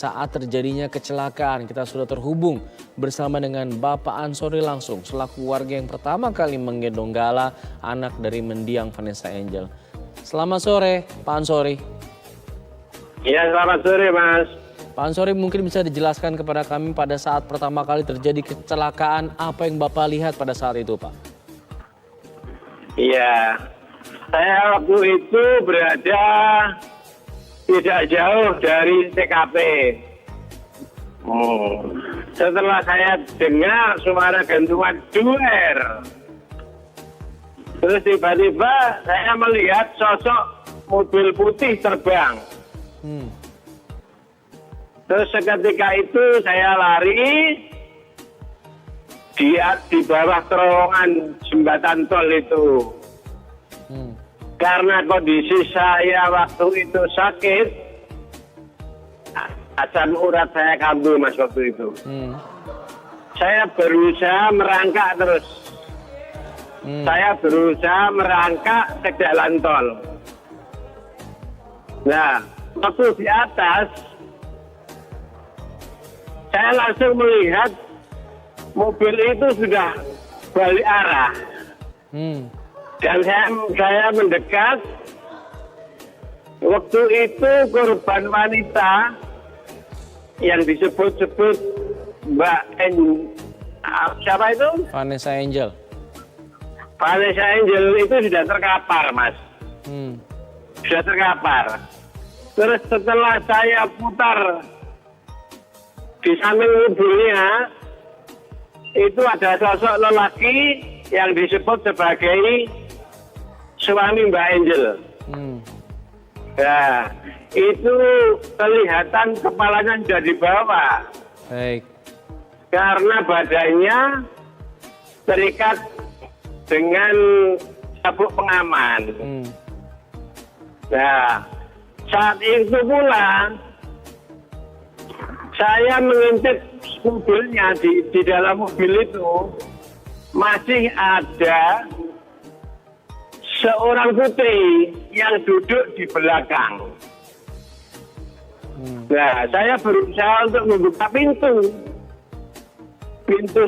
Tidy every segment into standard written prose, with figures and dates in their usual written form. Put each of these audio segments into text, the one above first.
Saat terjadinya kecelakaan, kita sudah terhubung bersama dengan Bapak Ansori langsung selaku warga yang pertama kali menggendong Gala, anak dari mendiang Vanessa Angel. Selamat sore, Pak Ansori. Iya, selamat sore, Mas. Pak Ansori, mungkin bisa dijelaskan kepada kami pada saat pertama kali terjadi kecelakaan, apa yang Bapak lihat pada saat itu, Pak? Iya, saya waktu itu berada tidak jauh dari TKP. Setelah saya dengar suara gantungan duer, terus tiba-tiba saya melihat sosok mobil putih terbang. Terus seketika itu saya lari di bawah terowongan jembatan tol itu. Karena kondisi saya waktu itu sakit, asam urat saya kambuh, Mas, waktu itu. Saya berusaha merangkak terus. Saya berusaha merangkak ke jalan tol. Nah, waktu di atas, saya langsung melihat mobil itu sudah balik arah. Dan saya mendekat. Waktu itu korban wanita yang disebut-sebut siapa itu? Vanessa Angel. Vanessa Angel itu sudah terkapar, Mas. Sudah terkapar. Terus setelah saya putar di samping mobilnya, itu ada sosok lelaki yang disebut sebagai suami Mbak Angel. Nah, itu kelihatan kepalanya sudah di bawah. Baik. Karena badannya terikat dengan sabuk pengaman. Nah, saat itu pula saya mengintip mobilnya, di dalam mobil itu masih ada seorang putri yang duduk di belakang. Nah, saya berusaha untuk membuka pintu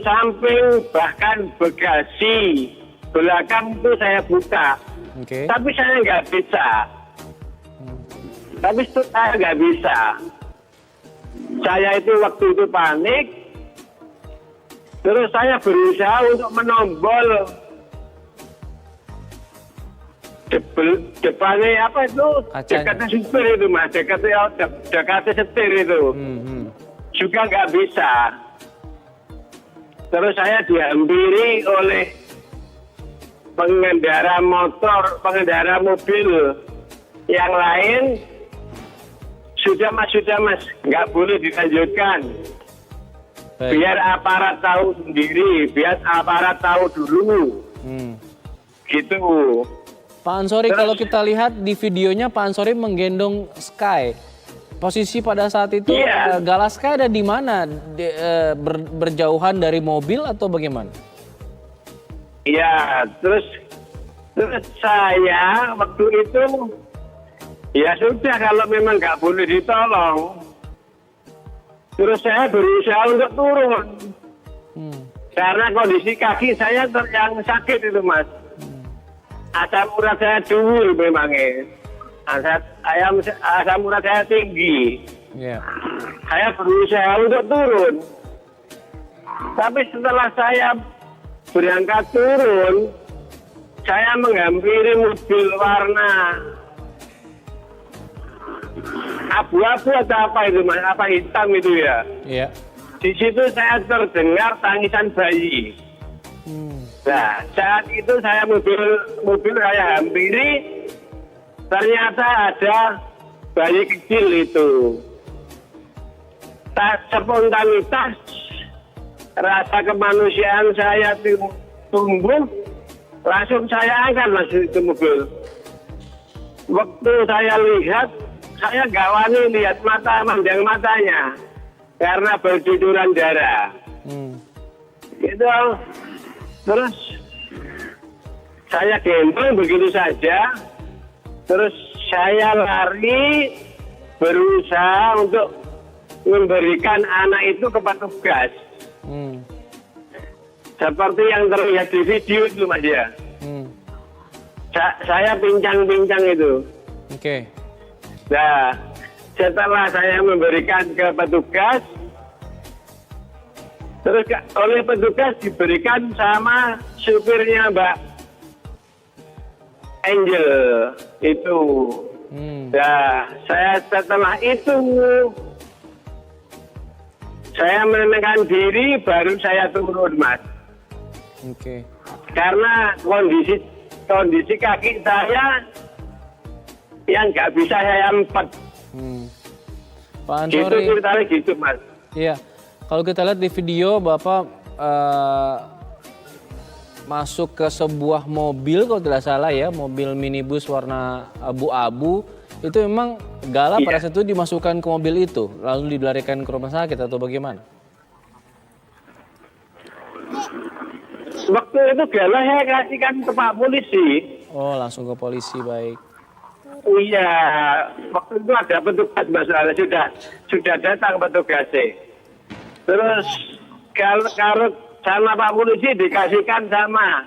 samping, bahkan bagasi belakang itu saya buka. Tapi saya nggak bisa. Saya itu waktu itu panik. Terus saya berusaha untuk menombol depannya apa itu? Dekatnya supir itu, Mas. Dekatnya setir itu. Juga nggak bisa. Terus saya dihampiri oleh pengendara mobil yang lain. Sudah mas, nggak boleh dilanjutkan. Biar aparat tahu sendiri, biar aparat tahu dulu. Gitu. Pak Ansori, kalau kita lihat di videonya Pak Ansori menggendong Sky. Posisi pada saat itu Gala Sky ada di mana? Berjauhan dari mobil atau bagaimana? Iya, terus saya waktu itu ya sudah, kalau memang nggak boleh ditolong. Terus saya berusaha untuk turun. Karena kondisi kaki saya yang sakit itu, Mas. Asam urat saya dhuwur memangnya. Asam urat saya tinggi. Saya berusaha untuk turun. Tapi setelah saya berangkat turun, saya menghampiri mobil warna abu-abu atau apa itu, Mas? Apa hitam itu ya? Iya. Di situ saya terdengar tangisan bayi. Nah, saat itu saya mobil saya hampiri, ternyata ada bayi kecil itu. Spontanitas, rasa kemanusiaan saya tumbuh, langsung saya angkat masuk ke mobil. Waktu saya lihat, saya nggak wani lihat mandang matanya karena bercucuran darah. Gitu. Terus saya gendong begitu saja. Terus saya lari berusaha untuk memberikan anak itu ke petugas. Hmm. Seperti yang terlihat di video itu Mas ya. Hmm. Saya pincang-pincang itu. Oke. Nah, setelah saya memberikan ke petugas, terus oleh petugas diberikan sama supirnya Mbak Angel itu. Nah, saya setelah itu saya menenangkan diri, baru saya turun Mas. Oke. Karena kondisi kaki saya yang nggak bisa saya empet. Pak Gitu Ansori. ceritanya gitu Mas. Iya. Kalau kita lihat di video Bapak masuk ke sebuah mobil kalau tidak salah ya, mobil minibus warna abu-abu. Itu memang Gala pada saat itu dimasukkan ke mobil itu, lalu dilarikan ke rumah sakit atau bagaimana? Waktu itu Gala saya kasihkan ke Pak Polisi. Oh, langsung ke polisi, baik. Oh iya, waktu itu ada petugas masalah sudah datang petugasnya. Terus kalau sama Pak Polisi dikasihkan sama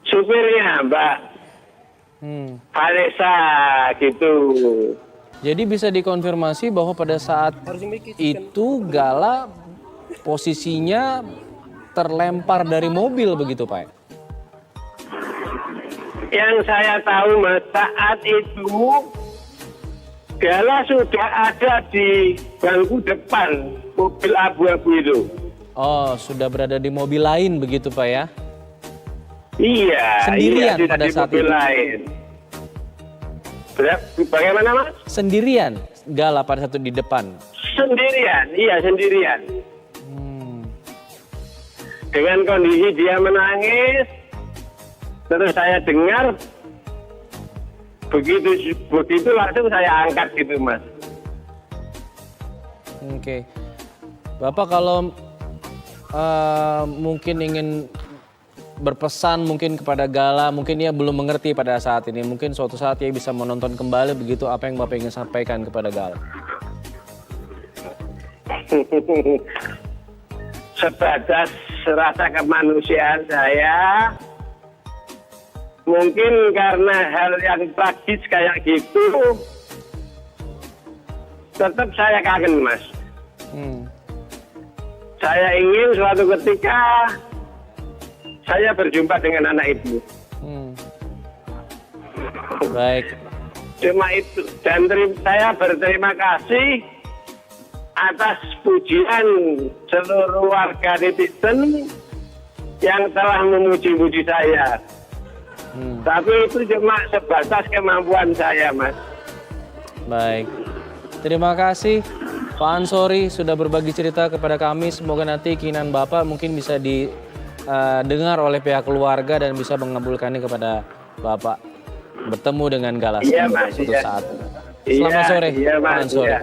supirnya Mbak Vanessa gitu. Jadi bisa dikonfirmasi bahwa pada saat itu Gala posisinya terlempar dari mobil begitu Pak? Yang saya tahu Mas, saat itu Gala sudah ada di bangku depan mobil abu-abu itu. Oh, sudah berada di mobil lain begitu Pak ya? Iya, sendirian iya, pada di saat mobil itu? lain. Bagaimana Mas? Sendirian Gala pada saat itu di depan? Sendirian, iya sendirian. Dengan kondisi dia menangis, terus saya dengar, begitu langsung saya angkat gitu Mas. Oke. Bapak kalau mungkin ingin berpesan mungkin kepada Gala, mungkin dia belum mengerti pada saat ini. Mungkin suatu saat dia bisa menonton kembali begitu apa yang Bapak ingin sampaikan kepada Gala. Sebatas rasa kemanusiaan saya, mungkin karena hal yang tragis kayak gitu, tetap saya kangen Mas. Saya ingin suatu ketika saya berjumpa dengan anak itu. Baik. Cuma itu. Dan saya berterima kasih atas pujian seluruh warga netizen yang telah memuji-muji saya. Tapi itu cuma sebatas kemampuan saya Mas. Baik. Terima kasih Pak Ansori sudah berbagi cerita kepada kami. Semoga nanti keinginan Bapak mungkin bisa didengar oleh pihak keluarga dan bisa mengabulkannya kepada Bapak bertemu dengan Gala suatu saat. Selamat sore Pak Ansori.